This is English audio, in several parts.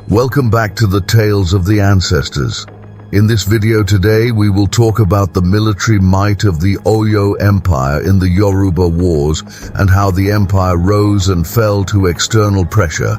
Welcome back to the Tales of the Ancestors. In this video today, we will talk about the military might of the Oyo Empire in the Yoruba Wars and how the empire rose and fell to external pressure.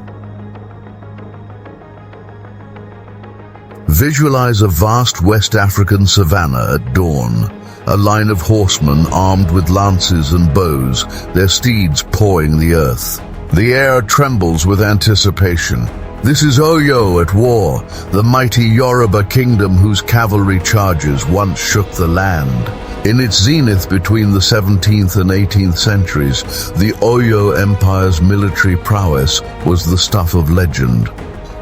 Visualize a vast West African savanna at dawn. A line of horsemen armed with lances and bows, their steeds pawing the earth. The air trembles with anticipation. This is Oyo at war, the mighty Yoruba kingdom whose cavalry charges once shook the land. In its zenith between the 17th and 18th centuries, the Oyo Empire's military prowess was the stuff of legend.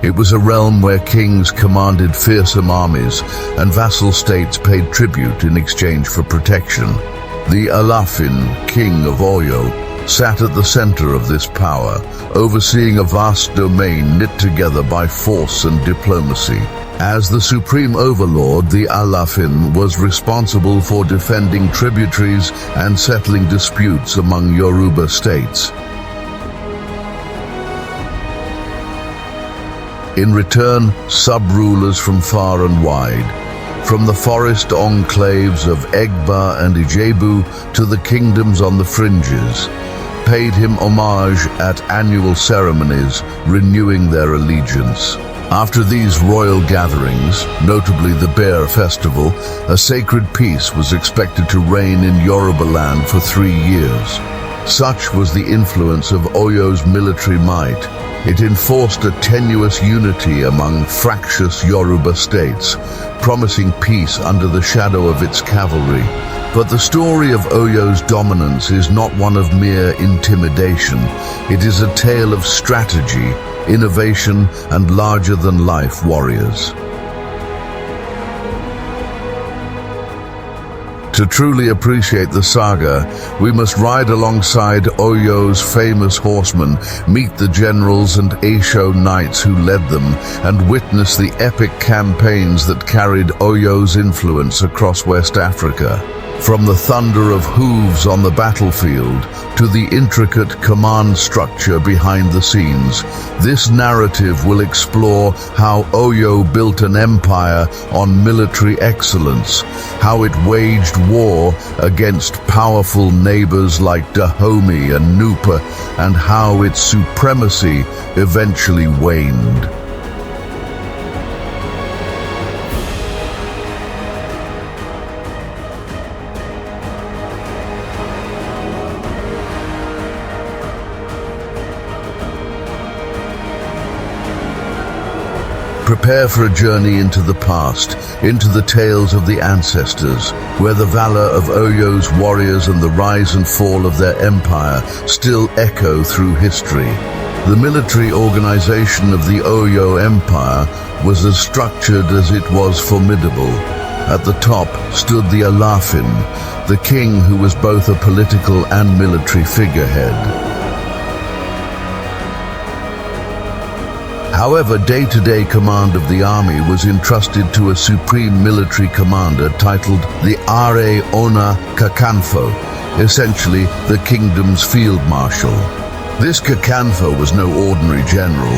It was a realm where kings commanded fearsome armies and vassal states paid tribute in exchange for protection. The Alaafin, King of Oyo, sat at the center of this power, overseeing a vast domain knit together by force and diplomacy. As the supreme overlord, the Alaafin was responsible for defending tributaries and settling disputes among Yoruba states. In return, sub-rulers from far and wide, from the forest enclaves of Egba and Ijebu to the kingdoms on the fringes, paid him homage at annual ceremonies, renewing their allegiance. After these royal gatherings, notably the Bear Festival, a sacred peace was expected to reign in Yorubaland for 3 years. Such was the influence of Oyo's military might. It enforced a tenuous unity among fractious Yoruba states, promising peace under the shadow of its cavalry. But the story of Oyo's dominance is not one of mere intimidation. It is a tale of strategy, innovation, and larger-than-life warriors. To truly appreciate the saga, we must ride alongside Oyo's famous horsemen, meet the generals and Esho knights who led them, and witness the epic campaigns that carried Oyo's influence across West Africa. From the thunder of hooves on the battlefield to the intricate command structure behind the scenes, this narrative will explore how Oyo built an empire on military excellence, how it waged war against powerful neighbours like Dahomey and Nupe, and how its supremacy eventually waned. Prepare for a journey into the past, into the tales of the ancestors, where the valor of Oyo's warriors and the rise and fall of their empire still echo through history. The military organization of the Oyo Empire was as structured as it was formidable. At the top stood the Alaafin, the king who was both a political and military figurehead. However, day-to-day command of the army was entrusted to a supreme military commander titled the Aare Ona Kakanfo, essentially the kingdom's field marshal. This Kakanfo was no ordinary general.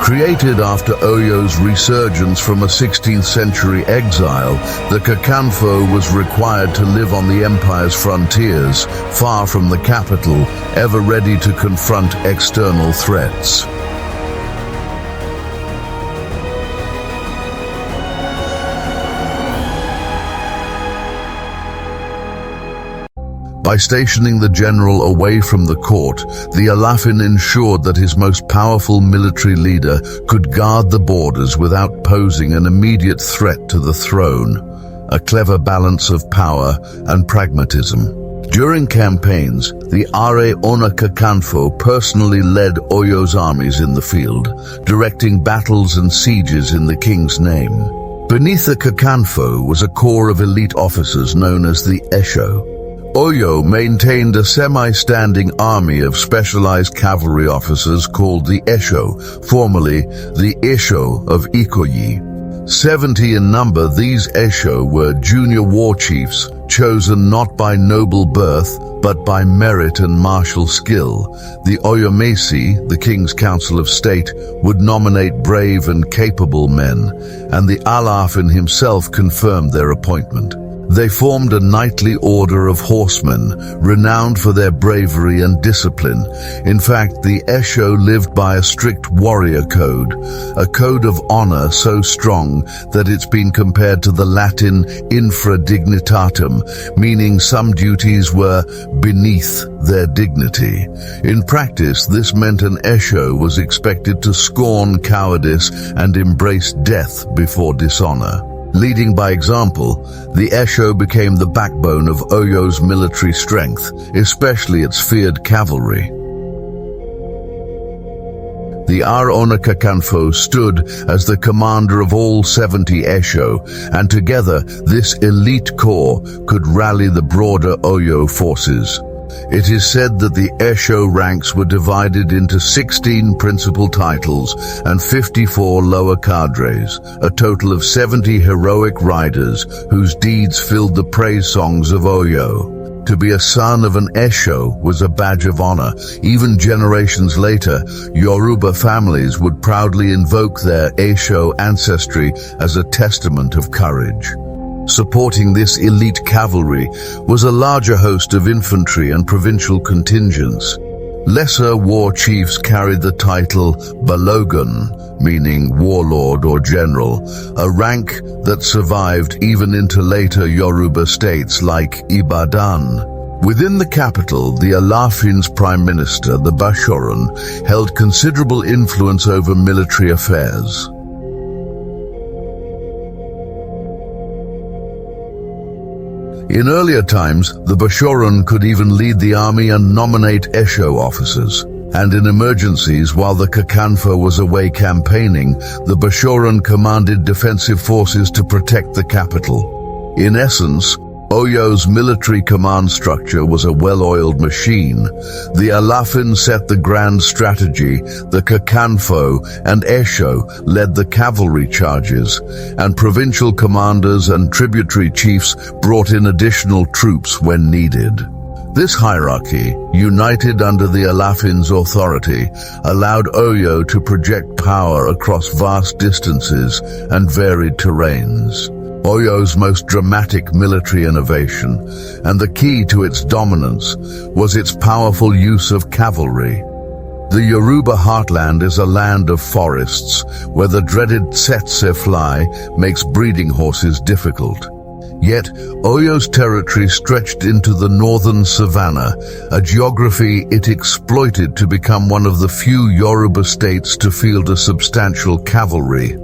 Created after Oyo's resurgence from a 16th century exile, the Kakanfo was required to live on the empire's frontiers, far from the capital, ever ready to confront external threats. By stationing the general away from the court, the Alaafin ensured that his most powerful military leader could guard the borders without posing an immediate threat to the throne, a clever balance of power and pragmatism. During campaigns, the Aare Ona Kakanfo personally led Oyo's armies in the field, directing battles and sieges in the king's name. Beneath the Kakanfo was a corps of elite officers known as the Esho. Oyo maintained a semi-standing army of specialized cavalry officers called the Esho, formerly the Esho of Ikoyi. 70 in number, these Esho were junior war chiefs, chosen not by noble birth, but by merit and martial skill. The Oyomesi, the King's Council of State, would nominate brave and capable men, and the Alaafin himself confirmed their appointment. They formed a knightly order of horsemen, renowned for their bravery and discipline. In fact, the Esho lived by a strict warrior code, a code of honor so strong that it's been compared to the Latin infra dignitatem, meaning some duties were beneath their dignity. In practice, this meant an Esho was expected to scorn cowardice and embrace death before dishonor. Leading by example, the Esho became the backbone of Oyo's military strength, especially its feared cavalry. The Aare Ona Kakanfo stood as the commander of all 70 Esho, and together this elite corps could rally the broader Oyo forces. It is said that the Esho ranks were divided into 16 principal titles and 54 lower cadres, a total of 70 heroic riders whose deeds filled the praise songs of Oyo. To be a son of an Esho was a badge of honor. Even generations later, Yoruba families would proudly invoke their Esho ancestry as a testament of courage. Supporting this elite cavalry was a larger host of infantry and provincial contingents. Lesser war chiefs carried the title Balogun, meaning warlord or general, a rank that survived even into later Yoruba states like Ibadan. Within the capital, the Alaafin's prime minister, the Bashoran, held considerable influence over military affairs. In earlier times, the Bashoran could even lead the army and nominate Esho officers. And in emergencies, while the Kakanfo was away campaigning, the Bashoran commanded defensive forces to protect the capital. In essence, Oyo's military command structure was a well-oiled machine. The Alaafin set the grand strategy, the Kakanfo and Esho led the cavalry charges, and provincial commanders and tributary chiefs brought in additional troops when needed. This hierarchy, united under the Alaafin's authority, allowed Oyo to project power across vast distances and varied terrains. Oyo's most dramatic military innovation, and the key to its dominance, was its powerful use of cavalry. The Yoruba heartland is a land of forests, where the dreaded tsetse fly makes breeding horses difficult. Yet, Oyo's territory stretched into the northern savannah, a geography it exploited to become one of the few Yoruba states to field a substantial cavalry.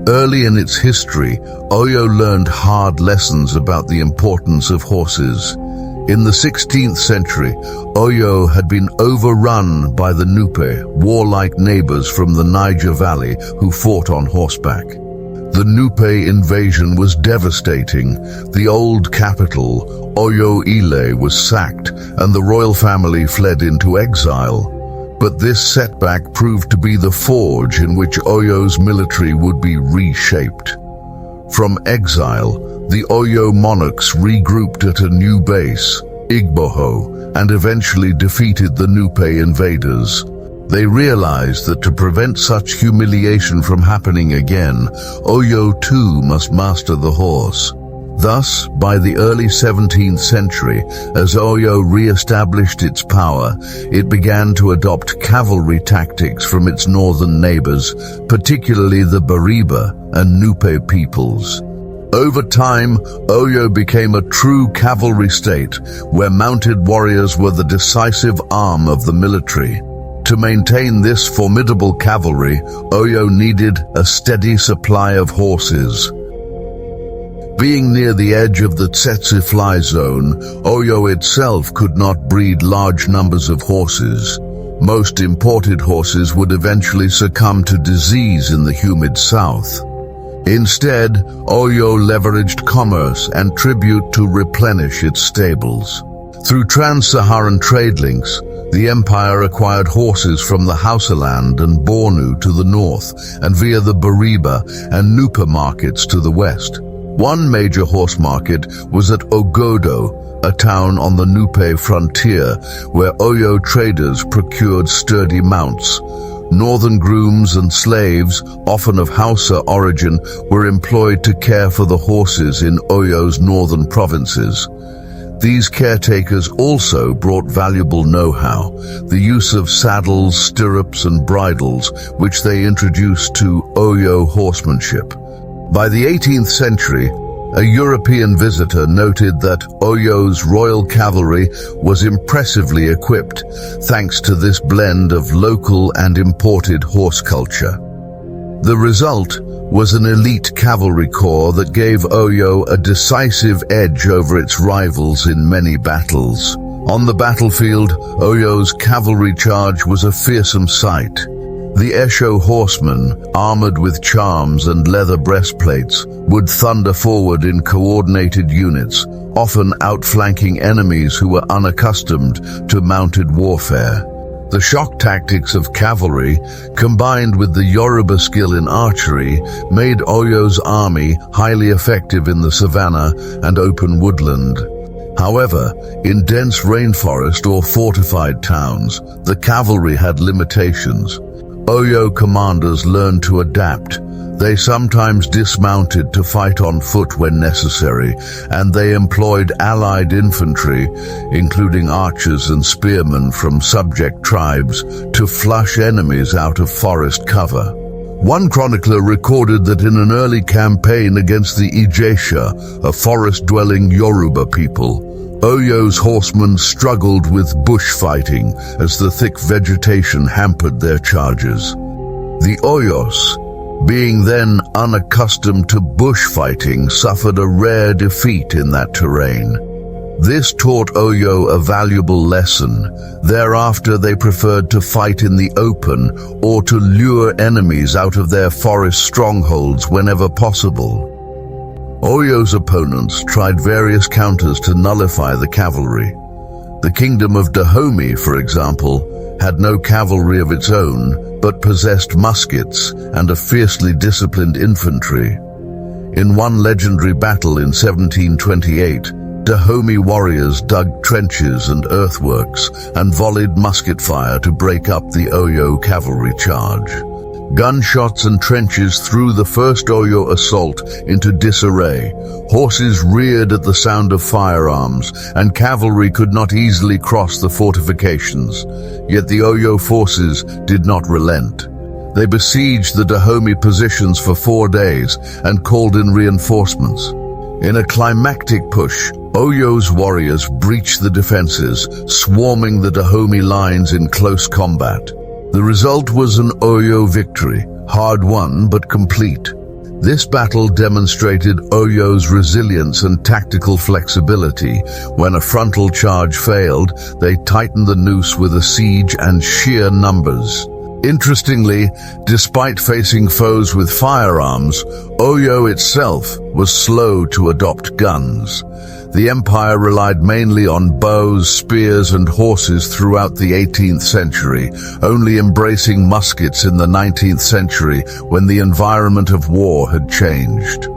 Early in its history, Oyo learned hard lessons about the importance of horses. In the 16th century, Oyo had been overrun by the Nupe, warlike neighbours from the Niger Valley who fought on horseback. The Nupe invasion was devastating. The old capital, Oyo Ile, was sacked, and the royal family fled into exile. But this setback proved to be the forge in which Oyo's military would be reshaped. From exile, the Oyo monarchs regrouped at a new base, Igboho, and eventually defeated the Nupe invaders. They realized that to prevent such humiliation from happening again, Oyo too must master the horse. Thus, by the early 17th century, as Oyo re-established its power, it began to adopt cavalry tactics from its northern neighbors, particularly the Bariba and Nupe peoples. Over time, Oyo became a true cavalry state, where mounted warriors were the decisive arm of the military. To maintain this formidable cavalry, Oyo needed a steady supply of horses. Being near the edge of the tsetse fly zone, Oyo itself could not breed large numbers of horses. Most imported horses would eventually succumb to disease in the humid south. Instead, Oyo leveraged commerce and tribute to replenish its stables. Through trans-Saharan trade links, The empire acquired horses from the Hausaland and Bornu to the north, and via the Bariba and Nupe markets to the west. One major horse market was at Ogodo, a town on the Nupe frontier, where Oyo traders procured sturdy mounts. Northern grooms and slaves, often of Hausa origin, were employed to care for the horses in Oyo's northern provinces. These caretakers also brought valuable know-how, the use of saddles, stirrups and bridles, which they introduced to Oyo horsemanship. By the 18th century, a European visitor noted that Oyo's royal cavalry was impressively equipped, thanks to this blend of local and imported horse culture. The result was an elite cavalry corps that gave Oyo a decisive edge over its rivals in many battles. On the battlefield, Oyo's cavalry charge was a fearsome sight. The Esho horsemen, armored with charms and leather breastplates, would thunder forward in coordinated units, often outflanking enemies who were unaccustomed to mounted warfare. The shock tactics of cavalry, combined with the Yoruba skill in archery, made Oyo's army highly effective in the savannah and open woodland. However, in dense rainforest or fortified towns, the cavalry had limitations. Oyo commanders learned to adapt. They sometimes dismounted to fight on foot when necessary, and they employed allied infantry, including archers and spearmen from subject tribes, to flush enemies out of forest cover. One chronicler recorded that in an early campaign against the Ijesha, a forest-dwelling Yoruba people, Oyo's horsemen struggled with bushfighting as the thick vegetation hampered their charges. The Oyos, being then unaccustomed to bushfighting, suffered a rare defeat in that terrain. This taught Oyo a valuable lesson. Thereafter they preferred to fight in the open or to lure enemies out of their forest strongholds whenever possible. Oyo's opponents tried various counters to nullify the cavalry. The kingdom of Dahomey, for example, had no cavalry of its own, but possessed muskets and a fiercely disciplined infantry. In one legendary battle in 1728, Dahomey warriors dug trenches and earthworks and volleyed musket fire to break up the Oyo cavalry charge. Gunshots and trenches threw the first Oyo assault into disarray. Horses reared at the sound of firearms, and cavalry could not easily cross the fortifications. Yet the Oyo forces did not relent. They besieged the Dahomey positions for 4 days and called in reinforcements. In a climactic push, Oyo's warriors breached the defenses, swarming the Dahomey lines in close combat. The result was an Oyo victory, hard won but complete. This battle demonstrated Oyo's resilience and tactical flexibility. When a frontal charge failed, they tightened the noose with a siege and sheer numbers. Interestingly, despite facing foes with firearms, Oyo itself was slow to adopt guns. The empire relied mainly on bows, spears and horses throughout the 18th century, only embracing muskets in the 19th century when the environment of war had changed.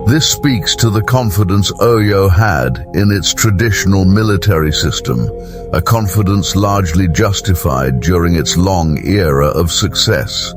This speaks to the confidence Oyo had in its traditional military system, a confidence largely justified during its long era of success.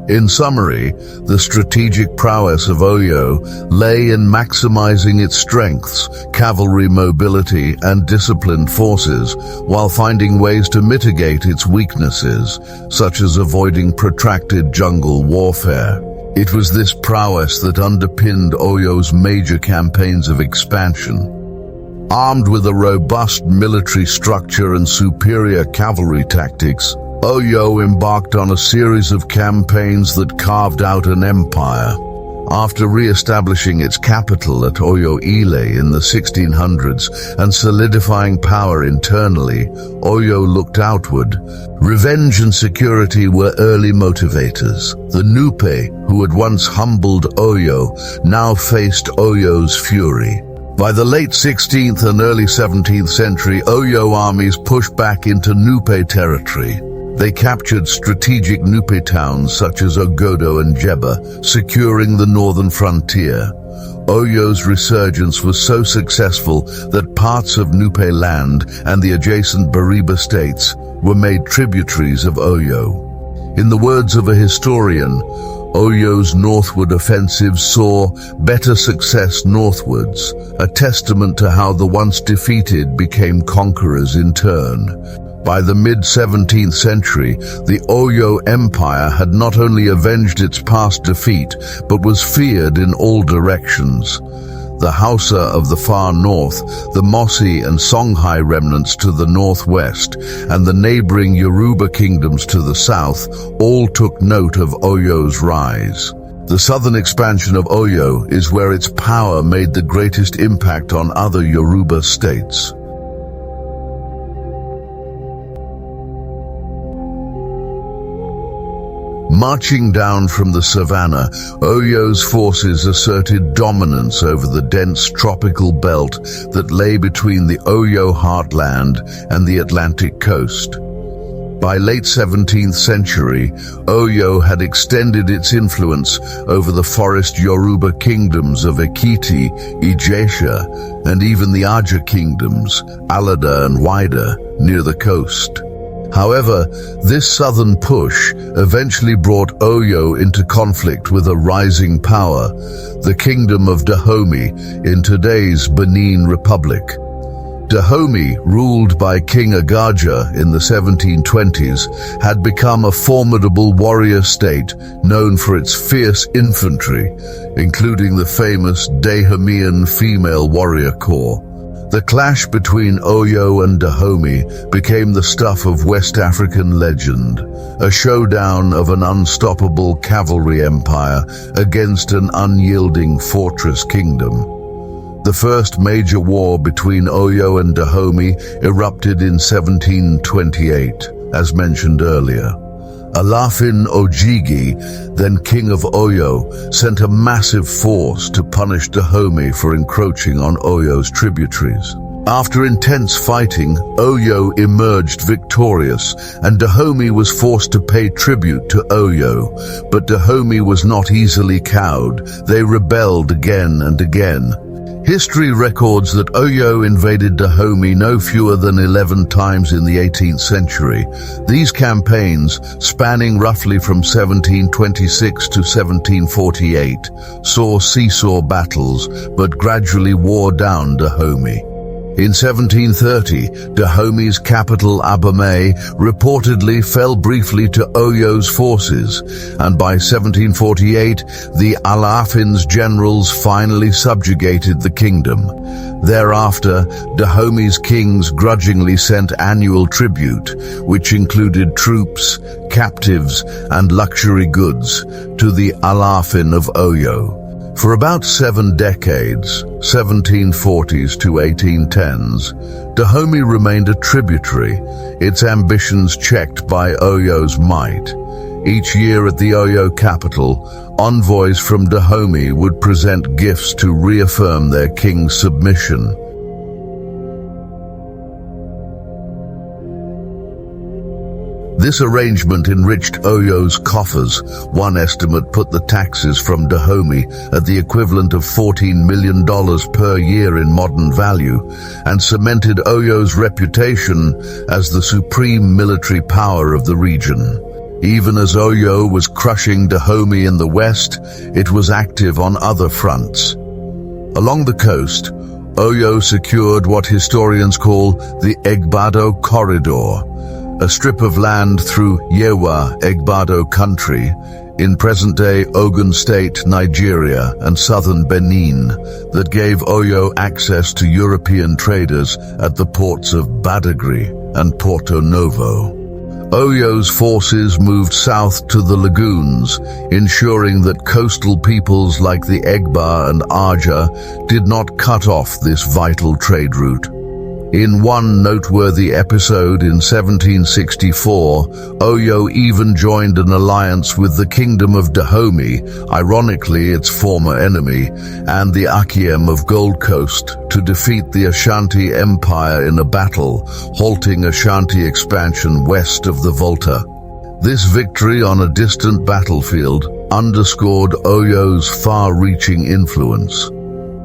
In summary, the strategic prowess of Oyo lay in maximizing its strengths, cavalry mobility and disciplined forces, while finding ways to mitigate its weaknesses, such as avoiding protracted jungle warfare. It was this prowess that underpinned Oyo's major campaigns of expansion. Armed with a robust military structure and superior cavalry tactics, Oyo embarked on a series of campaigns that carved out an empire. After re-establishing its capital at Oyo Ile in the 1600s and solidifying power internally, Oyo looked outward. Revenge and security were early motivators. The Nupe, who had once humbled Oyo, now faced Oyo's fury. By the late 16th and early 17th century, Oyo armies pushed back into Nupe territory. They captured strategic Nupe towns such as Ogodo and Jeba, securing the northern frontier. Oyo's resurgence was so successful that parts of Nupe land and the adjacent Bariba states were made tributaries of Oyo. In the words of a historian, Oyo's northward offensive saw better success northwards, a testament to how the once defeated became conquerors in turn. By the mid-17th century, the Oyo Empire had not only avenged its past defeat, but was feared in all directions. The Hausa of the far north, the Mosi and Songhai remnants to the northwest, and the neighboring Yoruba kingdoms to the south all took note of Oyo's rise. The southern expansion of Oyo is where its power made the greatest impact on other Yoruba states. Marching down from the savannah, Oyo's forces asserted dominance over the dense tropical belt that lay between the Oyo heartland and the Atlantic coast. By late 17th century, Oyo had extended its influence over the forest Yoruba kingdoms of Ekiti, Ijesha, and even the Aja kingdoms, Alada and Wida, near the coast. However, this southern push eventually brought Oyo into conflict with a rising power, the kingdom of Dahomey in today's Benin Republic. Dahomey, ruled by King Agaja in the 1720s, had become a formidable warrior state known for its fierce infantry, including the famous Dahomean female warrior corps. The clash between Oyo and Dahomey became the stuff of West African legend, a showdown of an unstoppable cavalry empire against an unyielding fortress kingdom. The first major war between Oyo and Dahomey erupted in 1728, as mentioned earlier. Alaafin Ojigi, then king of Oyo, sent a massive force to punish Dahomey for encroaching on Oyo's tributaries. After intense fighting, Oyo emerged victorious, and Dahomey was forced to pay tribute to Oyo. But Dahomey was not easily cowed. They rebelled again and again. History records that Oyo invaded Dahomey no fewer than 11 times in the 18th century. These campaigns, spanning roughly from 1726 to 1748, saw seesaw battles but gradually wore down Dahomey. In 1730, Dahomey's capital Abomey reportedly fell briefly to Oyo's forces, and by 1748, the Alaafin's generals finally subjugated the kingdom. Thereafter, Dahomey's kings grudgingly sent annual tribute, which included troops, captives, and luxury goods, to the Alaafin of Oyo. For about 7 decades, 1740s to 1810s, Dahomey remained a tributary, its ambitions checked by Oyo's might. Each year at the Oyo capital, envoys from Dahomey would present gifts to reaffirm their king's submission. This arrangement enriched Oyo's coffers. One estimate put the taxes from Dahomey at the equivalent of $14 million per year in modern value, and cemented Oyo's reputation as the supreme military power of the region. Even as Oyo was crushing Dahomey in the west, it was active on other fronts. Along the coast, Oyo secured what historians call the Egbado Corridor, a strip of land through Yewa Egbado country in present-day Ogun State, Nigeria, and southern Benin that gave Oyo access to European traders at the ports of Badagry and Porto Novo. Oyo's forces moved south to the lagoons, ensuring that coastal peoples like the Egba and Aja did not cut off this vital trade route. In one noteworthy episode in 1764, Oyo even joined an alliance with the kingdom of Dahomey, ironically its former enemy, and the Akiem of Gold Coast to defeat the Ashanti Empire in a battle, halting Ashanti expansion west of the Volta. This victory on a distant battlefield underscored Oyo's far-reaching influence.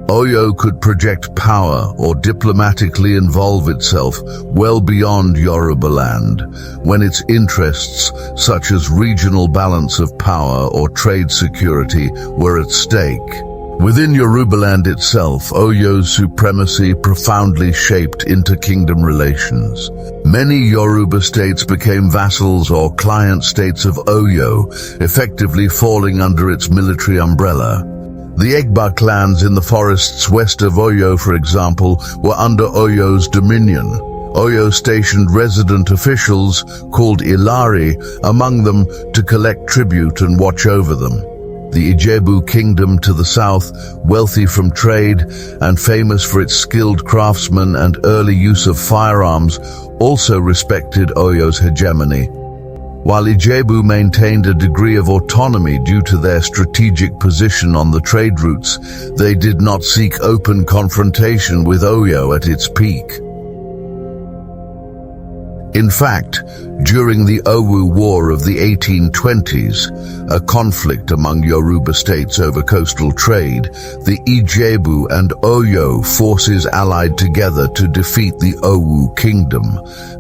Oyo could project power or diplomatically involve itself well beyond Yorubaland when its interests, such as regional balance of power or trade security, were at stake. Within Yorubaland itself, Oyo's supremacy profoundly shaped inter-kingdom relations. Many Yoruba states became vassals or client states of Oyo, effectively falling under its military umbrella. The Egba clans in the forests west of Oyo, for example, were under Oyo's dominion. Oyo stationed resident officials, called Ilari, among them to collect tribute and watch over them. The Ijebu kingdom to the south, wealthy from trade and famous for its skilled craftsmen and early use of firearms, also respected Oyo's hegemony. While Ijebu maintained a degree of autonomy due to their strategic position on the trade routes, they did not seek open confrontation with Oyo at its peak. In fact, during the Owu War of the 1820s, a conflict among Yoruba states over coastal trade, the Ijebu and Oyo forces allied together to defeat the Owu kingdom,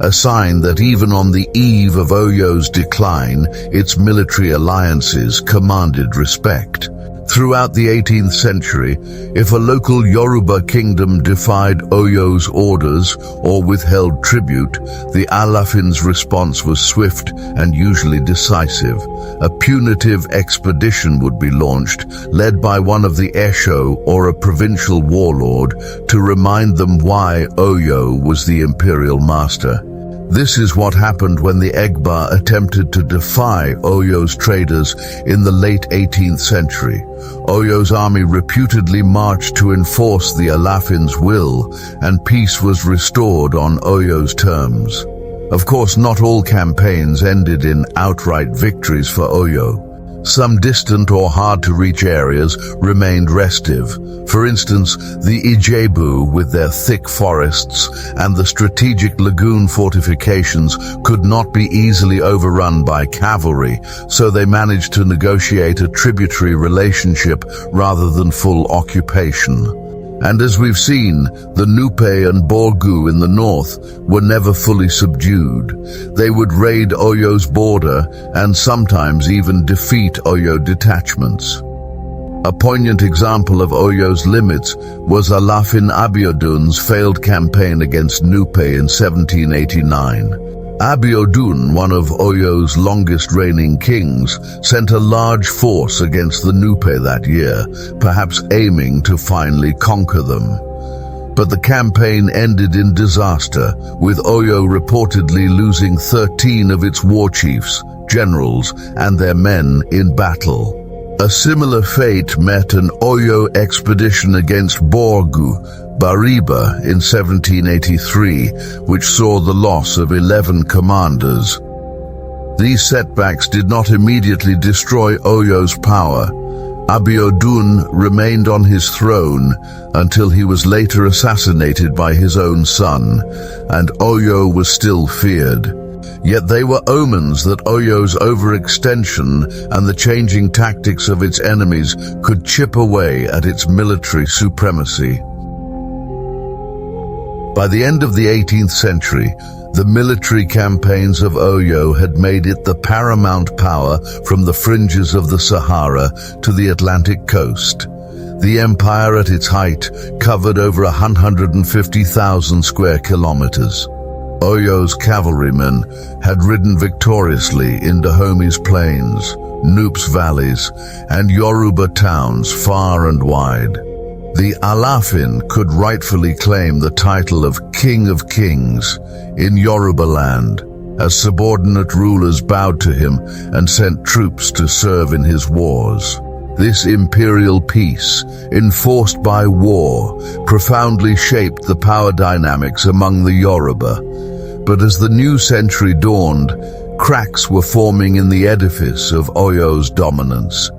a sign that even on the eve of Oyo's decline, its military alliances commanded respect. Throughout the 18th century, if a local Yoruba kingdom defied Oyo's orders or withheld tribute, the Alaafin's response was swift and usually decisive. A punitive expedition would be launched, led by one of the Esho or a provincial warlord, to remind them why Oyo was the imperial master. This is what happened when the Egba attempted to defy Oyo's traders in the late 18th century. Oyo's army reputedly marched to enforce the Alaafin's will, and peace was restored on Oyo's terms. Of course, not all campaigns ended in outright victories for Oyo. Some distant or hard-to-reach areas remained restive. For instance, the Ijebu, with their thick forests and the strategic lagoon fortifications, could not be easily overrun by cavalry, so they managed to negotiate a tributary relationship rather than full occupation. And as we've seen, the Nupe and Borgu in the north were never fully subdued. They would raid Oyo's border and sometimes even defeat Oyo detachments. A poignant example of Oyo's limits was Alaafin Abiodun's failed campaign against Nupe in 1789. Abiodun, one of Oyo's longest-reigning kings, sent a large force against the Nupe that year, perhaps aiming to finally conquer them. But the campaign ended in disaster, with Oyo reportedly losing 13 of its war chiefs, generals, and their men in battle. A similar fate met an Oyo expedition against Borgu, Bariba, in 1783, which saw the loss of 11 commanders. These setbacks did not immediately destroy Oyo's power. Abiodun remained on his throne until he was later assassinated by his own son, and Oyo was still feared. Yet they were omens that Oyo's overextension and the changing tactics of its enemies could chip away at its military supremacy. By the end of the 18th century, the military campaigns of Oyo had made it the paramount power from the fringes of the Sahara to the Atlantic coast. The empire at its height covered over 150,000 square kilometers. Oyo's cavalrymen had ridden victoriously in Dahomey's plains, Nupe's valleys, and Yoruba towns far and wide. The Alaafin could rightfully claim the title of King of Kings in Yorubaland, as subordinate rulers bowed to him and sent troops to serve in his wars. This imperial peace, enforced by war, profoundly shaped the power dynamics among the Yoruba. But as the new century dawned, cracks were forming in the edifice of Oyo's dominance.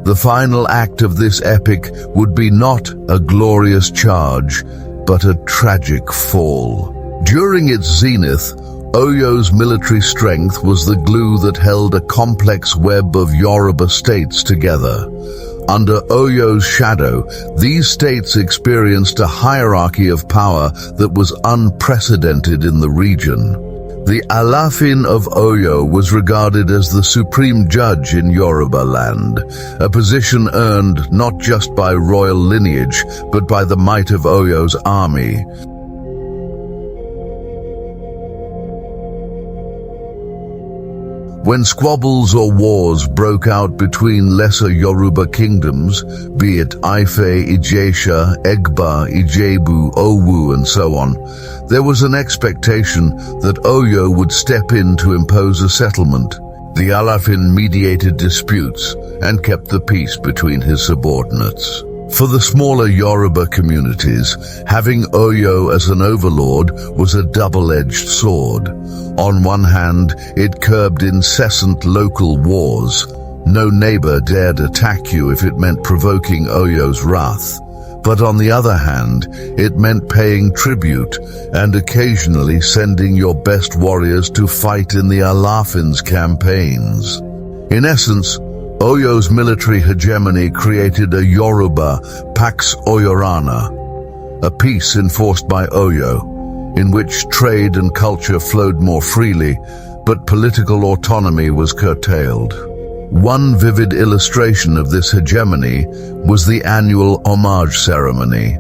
The final act of this epic would be not a glorious charge, but a tragic fall. During its zenith, Oyo's military strength was the glue that held a complex web of Yoruba states together. Under Oyo's shadow, these states experienced a hierarchy of power that was unprecedented in the region. The Alaafin of Oyo was regarded as the supreme judge in Yorubaland, a position earned not just by royal lineage, but by the might of Oyo's army. When squabbles or wars broke out between lesser Yoruba kingdoms, be it Ife, Ijesha, Egba, Ijebu, Owu, and so on, there was an expectation that Oyo would step in to impose a settlement. The Alaafin mediated disputes and kept the peace between his subordinates. For the smaller Yoruba communities, having Oyo as an overlord was a double-edged sword. On one hand, it curbed incessant local wars. No neighbor dared attack you if it meant provoking Oyo's wrath. But on the other hand, it meant paying tribute and occasionally sending your best warriors to fight in the Alaafin's campaigns. In essence, Oyo's military hegemony created a Yoruba Pax Oyorana, a peace enforced by Oyo, in which trade and culture flowed more freely, but political autonomy was curtailed. One vivid illustration of this hegemony was the annual homage ceremony.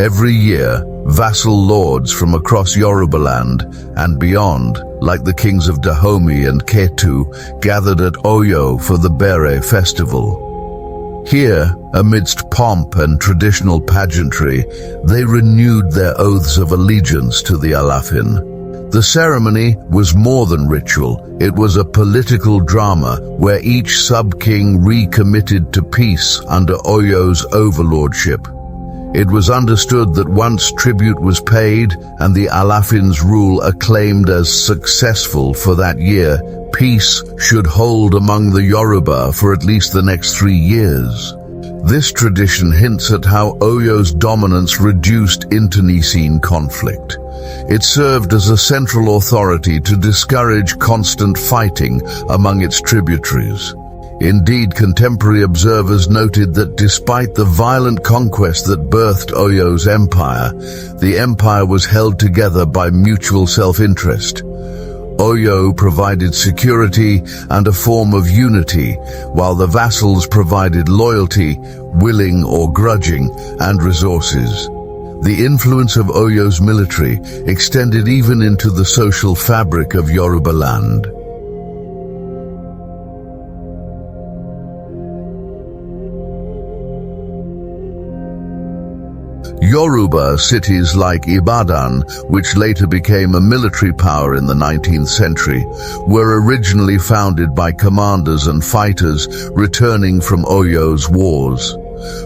Every year, vassal lords from across Yorubaland and beyond, like the kings of Dahomey and Ketu, gathered at Oyo for the Bere festival. Here, amidst pomp and traditional pageantry, they renewed their oaths of allegiance to the Alaafin. The ceremony was more than ritual. It was a political drama where each sub-king recommitted to peace under Oyo's overlordship. It was understood that once tribute was paid and the Alaafin's rule acclaimed as successful for that year, peace should hold among the Yoruba for at least the next 3 years. This tradition hints at how Oyo's dominance reduced internecine conflict. It served as a central authority to discourage constant fighting among its tributaries. Indeed, contemporary observers noted that despite the violent conquest that birthed Oyo's empire, the empire was held together by mutual self-interest. Oyo provided security and a form of unity, while the vassals provided loyalty, willing or grudging, and resources. The influence of Oyo's military extended even into the social fabric of Yorubaland. Yoruba cities like Ibadan, which later became a military power in the 19th century, were originally founded by commanders and fighters returning from Oyo's wars.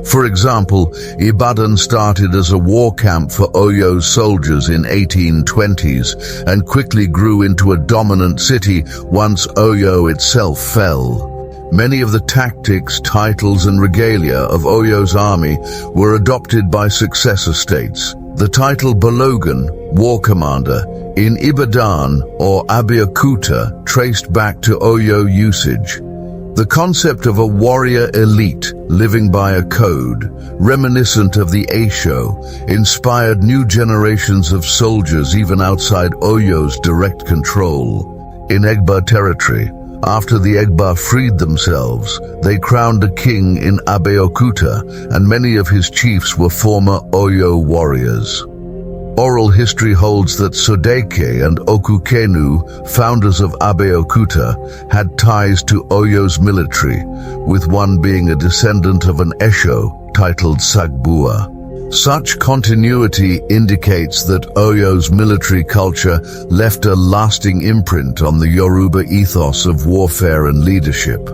For example, Ibadan started as a war camp for Oyo's soldiers in 1820s and quickly grew into a dominant city once Oyo itself fell. Many of the tactics, titles and regalia of Oyo's army were adopted by successor states. The title Balogun, war commander, in Ibadan or Abeokuta traced back to Oyo usage. The concept of a warrior elite living by a code, reminiscent of the Esho, inspired new generations of soldiers even outside Oyo's direct control. In Egba territory, after the Egba freed themselves, they crowned a king in Abeokuta, and many of his chiefs were former Oyo warriors. Oral history holds that Sodeke and Okukenu, founders of Abeokuta, had ties to Oyo's military, with one being a descendant of an Esho titled Sagbua. Such continuity indicates that Oyo's military culture left a lasting imprint on the Yoruba ethos of warfare and leadership.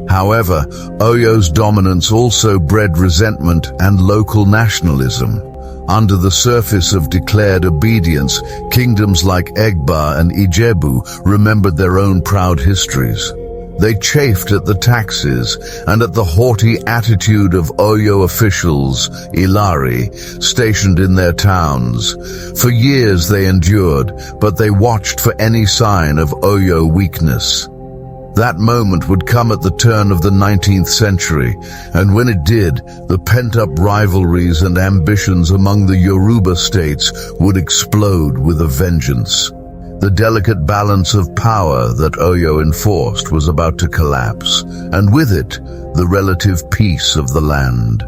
However, Oyo's dominance also bred resentment and local nationalism. Under the surface of declared obedience, kingdoms like Egba and Ijebu remembered their own proud histories. They chafed at the taxes and at the haughty attitude of Oyo officials, Ilorin, stationed in their towns. For years they endured, but they watched for any sign of Oyo weakness. That moment would come at the turn of the 19th century, and when it did, the pent-up rivalries and ambitions among the Yoruba states would explode with a vengeance. The delicate balance of power that Oyo enforced was about to collapse, and with it, the relative peace of the land.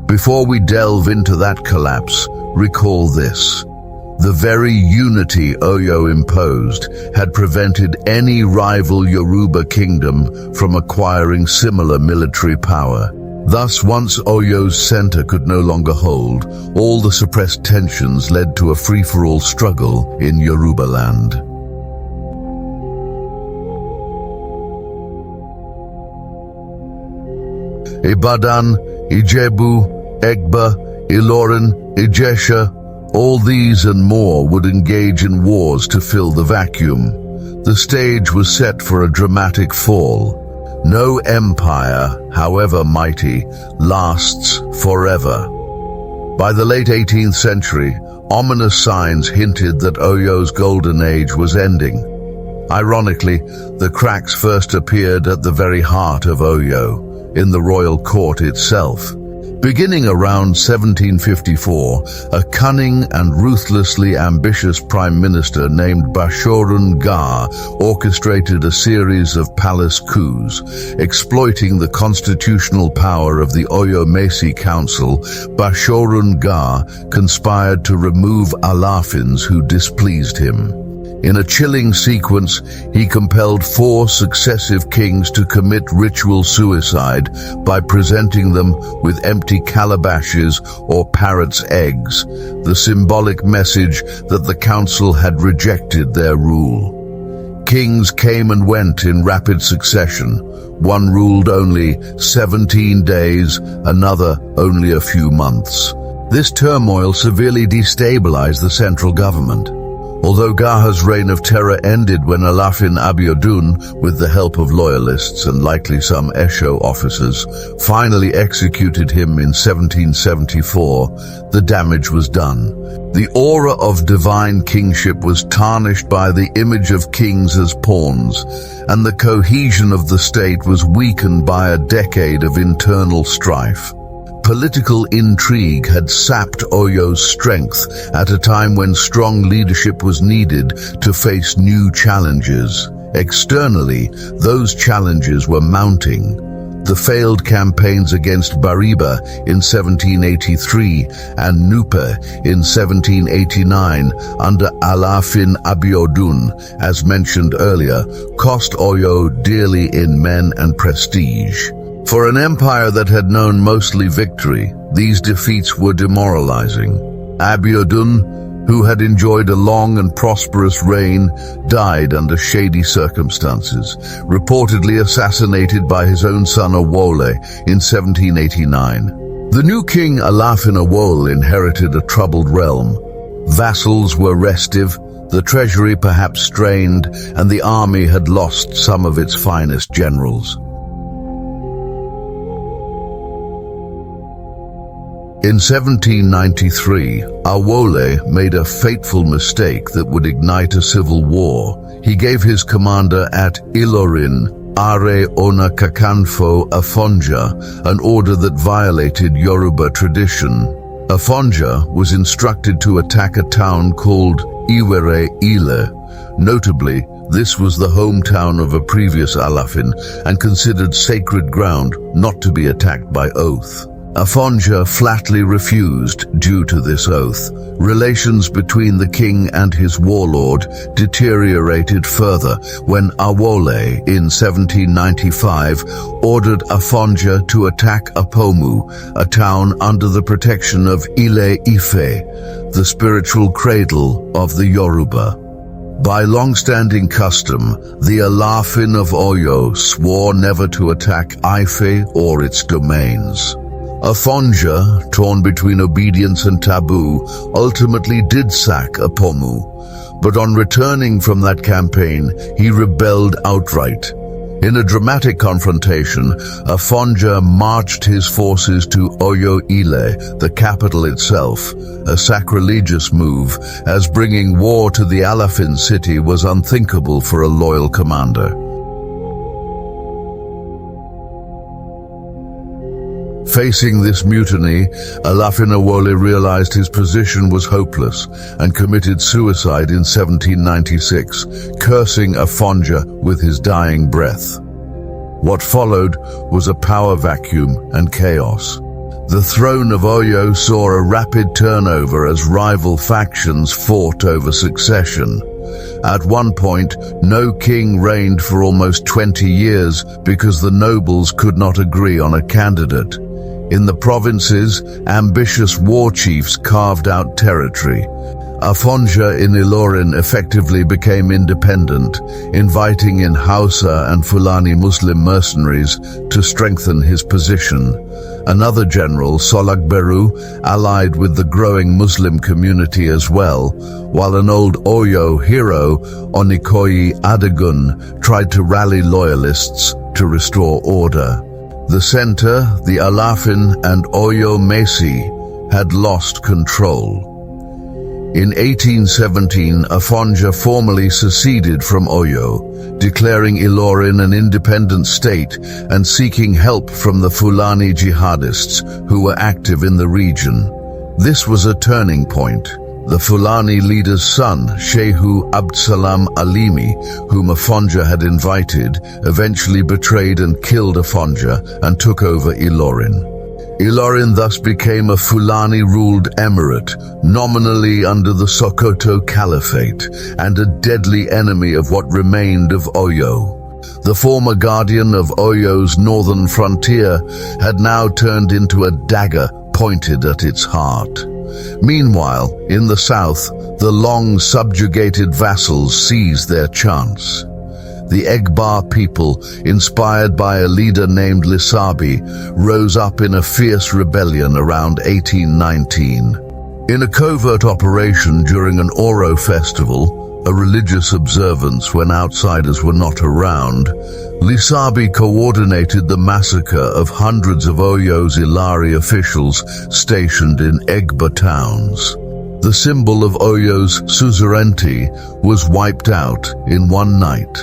Before we delve into that collapse, recall this. The very unity Oyo imposed had prevented any rival Yoruba kingdom from acquiring similar military power. Thus, once Oyo's center could no longer hold, all the suppressed tensions led to a free-for-all struggle in Yorubaland. Ibadan, Ijebu, Egba, Ilorin, Ijesha, all these and more would engage in wars to fill the vacuum. The stage was set for a dramatic fall. No empire, however mighty, lasts forever. By the late 18th century, ominous signs hinted that Oyo's golden age was ending. Ironically, the cracks first appeared at the very heart of Oyo, in the royal court itself. Beginning around 1754, a cunning and ruthlessly ambitious prime minister named Bashorun Gaa orchestrated a series of palace coups. Exploiting the constitutional power of the Oyo Mesi Council, Bashorun Gaa conspired to remove Alaafins who displeased him. In a chilling sequence, he compelled 4 successive kings to commit ritual suicide by presenting them with empty calabashes or parrots' eggs, the symbolic message that the council had rejected their rule. Kings came and went in rapid succession. One ruled only 17 days, another only a few months. This turmoil severely destabilized the central government. Although Gaha's reign of terror ended when Alaafin Abiodun, with the help of loyalists and likely some Esho officers, finally executed him in 1774, the damage was done. The aura of divine kingship was tarnished by the image of kings as pawns, and the cohesion of the state was weakened by a decade of internal strife. Political intrigue had sapped Oyo's strength at a time when strong leadership was needed to face new challenges. Externally, those challenges were mounting. The failed campaigns against Bariba in 1783 and Nupe in 1789 under Alaafin Abiodun, as mentioned earlier, cost Oyo dearly in men and prestige. For an empire that had known mostly victory, these defeats were demoralizing. Abiodun, who had enjoyed a long and prosperous reign, died under shady circumstances, reportedly assassinated by his own son Owole in 1789. The new king Alaafin of Oyo inherited a troubled realm. Vassals were restive, the treasury perhaps strained, and the army had lost some of its finest generals. In 1793, Owole made a fateful mistake that would ignite a civil war. He gave his commander at Ilorin, Aare Ona Kakanfo Afonja, an order that violated Yoruba tradition. Afonja was instructed to attack a town called Iwere Ile. Notably, this was the hometown of a previous Alaafin and considered sacred ground not to be attacked by oath. Afonja flatly refused due to this oath. Relations between the king and his warlord deteriorated further when Owole, in 1795, ordered Afonja to attack Apomu, a town under the protection of Ile Ife, the spiritual cradle of the Yoruba. By long-standing custom, the Alaafin of Oyo swore never to attack Ife or its domains. Afonja, torn between obedience and taboo, ultimately did sack Apomu, but on returning from that campaign, he rebelled outright. In a dramatic confrontation, Afonja marched his forces to Oyo Ile, the capital itself, a sacrilegious move, as bringing war to the Alaafin city was unthinkable for a loyal commander. Facing this mutiny, Alaafin of Oyo realized his position was hopeless and committed suicide in 1796, cursing Afonja with his dying breath. What followed was a power vacuum and chaos. The throne of Oyo saw a rapid turnover as rival factions fought over succession. At one point, no king reigned for almost 20 years because the nobles could not agree on a candidate. In the provinces, ambitious war chiefs carved out territory. Afonja in Ilorin effectively became independent, inviting in Hausa and Fulani Muslim mercenaries to strengthen his position. Another general, Solagberu, allied with the growing Muslim community as well, while an old Oyo hero, Onikoyi Adegun, tried to rally loyalists to restore order. The center, the Alaafin and Oyo Mesi, had lost control. In 1817, Afonja formally seceded from Oyo, declaring Ilorin an independent state and seeking help from the Fulani Jihadists who were active in the region. This was a turning point. The Fulani leader's son, Shehu Abdsalam Alimi, whom Afonja had invited, eventually betrayed and killed Afonja and took over Ilorin. Ilorin thus became a Fulani-ruled emirate, nominally under the Sokoto Caliphate, and a deadly enemy of what remained of Oyo. The former guardian of Oyo's northern frontier had now turned into a dagger pointed at its heart. Meanwhile, in the south, the long subjugated vassals seized their chance. The Egbar people, inspired by a leader named Lisabi, rose up in a fierce rebellion around 1819. In a covert operation during an Oro festival, a religious observance when outsiders were not around, Lisabi coordinated the massacre of hundreds of Oyo's Ilari officials stationed in Egba towns. The symbol of Oyo's suzerainty was wiped out in one night.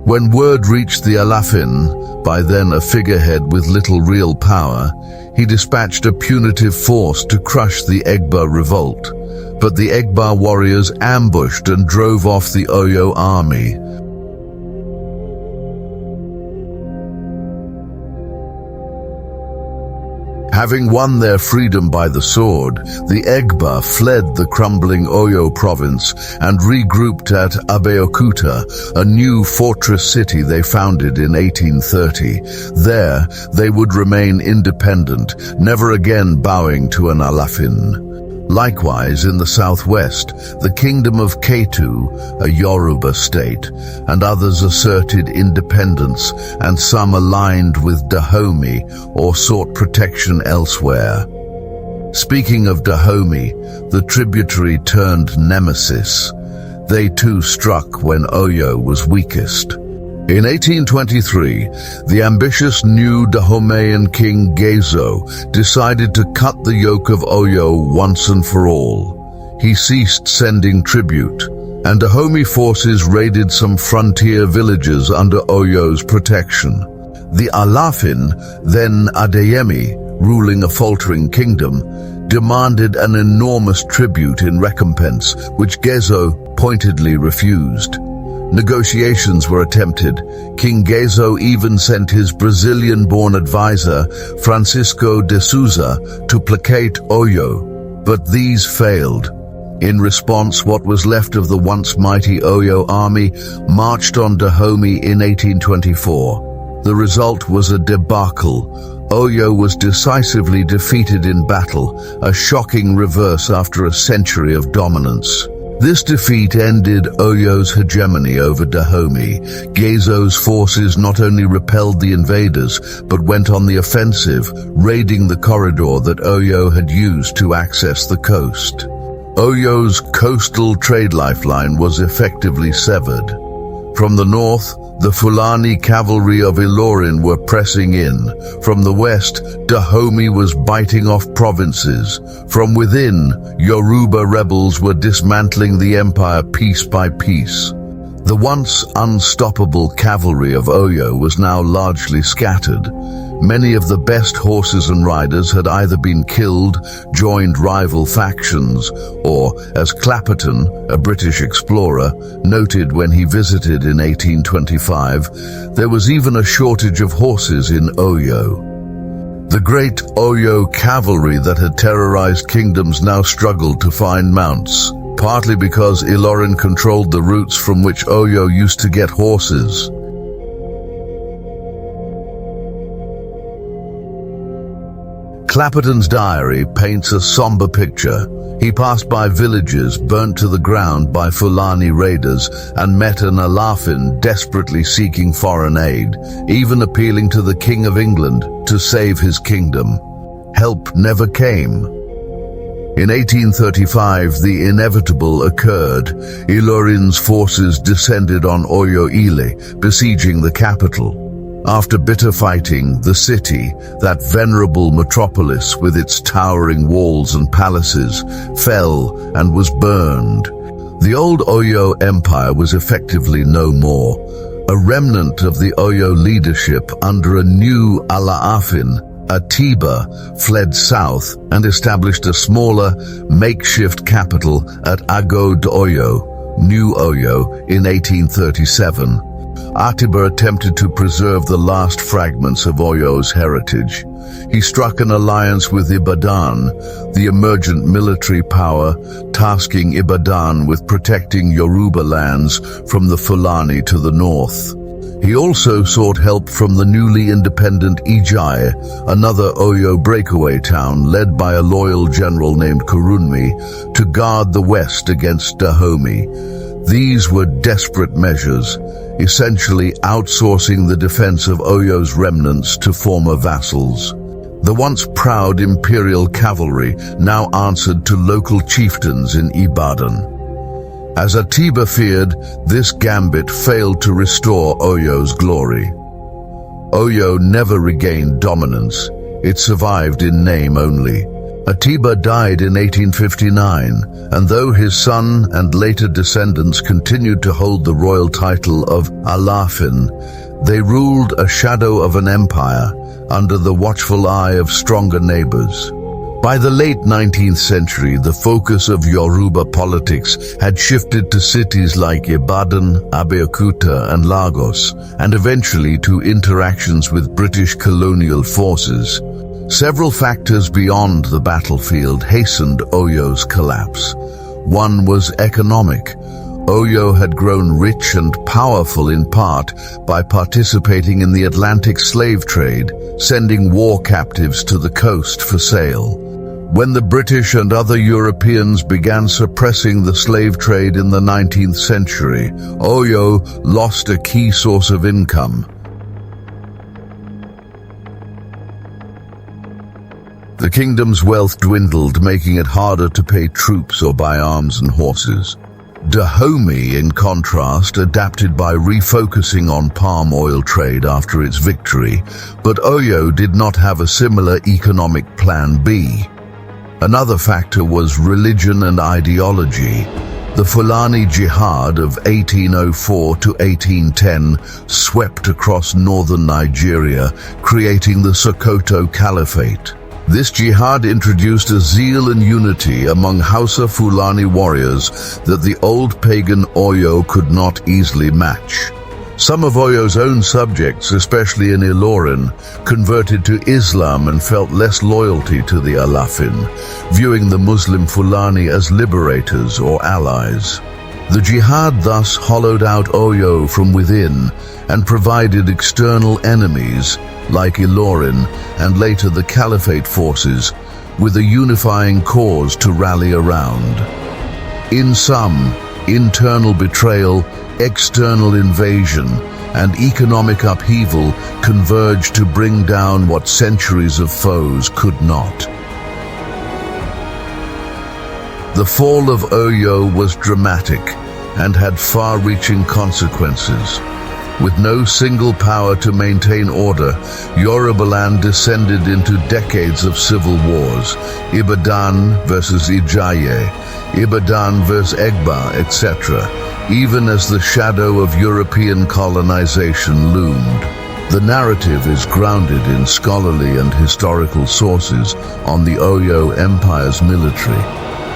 When word reached the Alaafin, by then a figurehead with little real power, he dispatched a punitive force to crush the Egba revolt. But the Egba warriors ambushed and drove off the Oyo army. Having won their freedom by the sword, the Egba fled the crumbling Oyo province and regrouped at Abeokuta, a new fortress city they founded in 1830. There, they would remain independent, never again bowing to an Alaafin. Likewise, in the southwest, the kingdom of Ketu, a Yoruba state, and others asserted independence, and some aligned with Dahomey or sought protection elsewhere. Speaking of Dahomey, the tributary turned nemesis. They too struck when Oyo was weakest. In 1823, the ambitious new Dahomeyan King Ghezo decided to cut the yoke of Oyo once and for all. He ceased sending tribute, and Dahomey forces raided some frontier villages under Oyo's protection. The Alaafin, then Adeyemi, ruling a faltering kingdom, demanded an enormous tribute in recompense, which Ghezo pointedly refused. Negotiations were attempted. King Ghezo even sent his Brazilian-born advisor, Francisco de Souza, to placate Oyo, but these failed. In response, what was left of the once mighty Oyo army marched on Dahomey in 1824. The result was a debacle. Oyo was decisively defeated in battle, a shocking reverse after a century of dominance. This defeat ended Oyo's hegemony over Dahomey. Ghezo's forces not only repelled the invaders, but went on the offensive, raiding the corridor that Oyo had used to access the coast. Oyo's coastal trade lifeline was effectively severed. From the north, the Fulani cavalry of Ilorin were pressing in. From the west, Dahomey was biting off provinces. From within, Yoruba rebels were dismantling the empire piece by piece. The once unstoppable cavalry of Oyo was now largely scattered. Many of the best horses and riders had either been killed, joined rival factions, or, as Clapperton, a British explorer, noted when he visited in 1825, there was even a shortage of horses in Oyo. The great Oyo cavalry that had terrorized kingdoms now struggled to find mounts, partly because Ilorin controlled the routes from which Oyo used to get horses. Clapperton's diary paints a somber picture. He passed by villages burnt to the ground by Fulani raiders and met an Alaafin desperately seeking foreign aid, even appealing to the King of England to save his kingdom. Help never came. In 1835, the inevitable occurred. Ilorin's forces descended on Oyo Ile, besieging the capital. After bitter fighting, the city, that venerable metropolis with its towering walls and palaces, fell and was burned. The old Oyo Empire was effectively no more. A remnant of the Oyo leadership under a new Alaafin, Atiba, fled south and established a smaller, makeshift capital at Agode Oyo, New Oyo, in 1837. Atiba attempted to preserve the last fragments of Oyo's heritage. He struck an alliance with Ibadan, the emergent military power, tasking Ibadan with protecting Yoruba lands from the Fulani to the north. He also sought help from the newly independent Ijai, another Oyo breakaway town led by a loyal general named Kurunmi, to guard the west against Dahomey. These were desperate measures, essentially outsourcing the defense of Oyo's remnants to former vassals. The once proud Imperial cavalry now answered to local chieftains in Ibadan. As Atiba feared, this gambit failed to restore Oyo's glory. Oyo never regained dominance. It survived in name only. Atiba died in 1859, and though his son and later descendants continued to hold the royal title of Alaafin, they ruled a shadow of an empire under the watchful eye of stronger neighbours. By the late 19th century, the focus of Yoruba politics had shifted to cities like Ibadan, Abeokuta, and Lagos, and eventually to interactions with British colonial forces. Several factors beyond the battlefield hastened Oyo's collapse. One was economic. Oyo had grown rich and powerful in part by participating in the Atlantic slave trade, sending war captives to the coast for sale. When the British and other Europeans began suppressing the slave trade in the 19th century, Oyo lost a key source of income. The kingdom's wealth dwindled, making it harder to pay troops or buy arms and horses. Dahomey, in contrast, adapted by refocusing on palm oil trade after its victory, but Oyo did not have a similar economic plan B. Another factor was religion and ideology. The Fulani Jihad of 1804 to 1810 swept across northern Nigeria, creating the Sokoto Caliphate. This jihad introduced a zeal and unity among Hausa Fulani warriors that the old pagan Oyo could not easily match. Some of Oyo's own subjects, especially in Ilorin, converted to Islam and felt less loyalty to the Alaafin, viewing the Muslim Fulani as liberators or allies. The jihad thus hollowed out Oyo from within and provided external enemies, like Ilorin and later the Caliphate forces, with a unifying cause to rally around. In sum, internal betrayal, external invasion, and economic upheaval converged to bring down what centuries of foes could not. The fall of Oyo was dramatic and had far-reaching consequences. With no single power to maintain order, Yorubaland descended into decades of civil wars, Ibadan versus Ijaye, Ibadan versus Egba, etc., even as the shadow of European colonization loomed. The narrative is grounded in scholarly and historical sources on the Oyo Empire's military.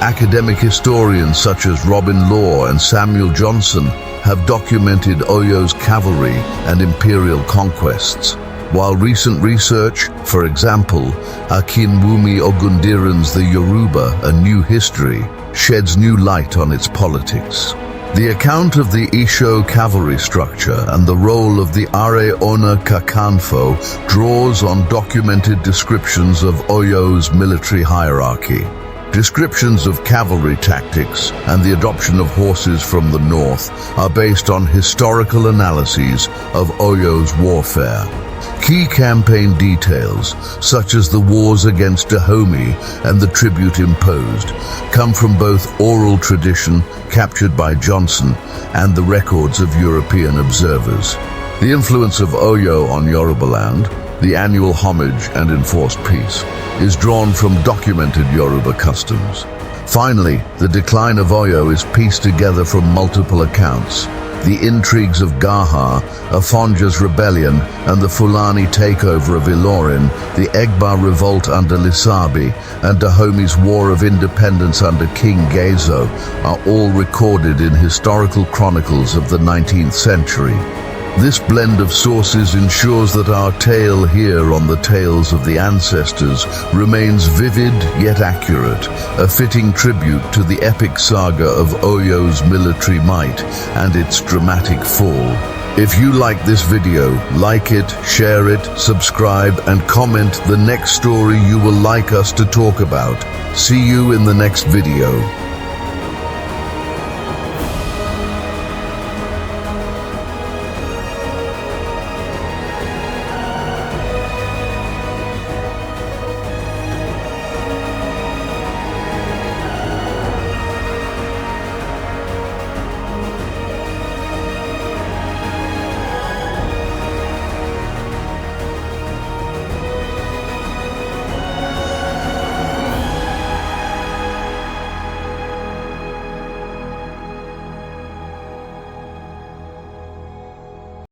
Academic historians such as Robin Law and Samuel Johnson have documented Oyo's cavalry and imperial conquests, while recent research, for example, Akinwumi Ogundiran's The Yoruba, A New History, sheds new light on its politics. The account of the Esho cavalry structure and the role of the Aare Ona Kakanfo draws on documented descriptions of Oyo's military hierarchy. Descriptions of cavalry tactics and the adoption of horses from the north are based on historical analyses of Oyo's warfare. Key campaign details, such as the wars against Dahomey and the tribute imposed, come from both oral tradition captured by Johnson and the records of European observers. The influence of Oyo on Yorubaland, the annual homage and enforced peace, is drawn from documented Yoruba customs. Finally, the decline of Oyo is pieced together from multiple accounts. The intrigues of Gaha, Afonja's rebellion, and the Fulani takeover of Ilorin, the Egba revolt under Lisabi, and Dahomey's War of Independence under King Ghezo are all recorded in historical chronicles of the 19th century. This blend of sources ensures that our tale here on the Tales of the Ancestors remains vivid yet accurate, a fitting tribute to the epic saga of Oyo's military might and its dramatic fall. If you like this video, like it, share it, subscribe, and comment the next story you will like us to talk about. See you in the next video.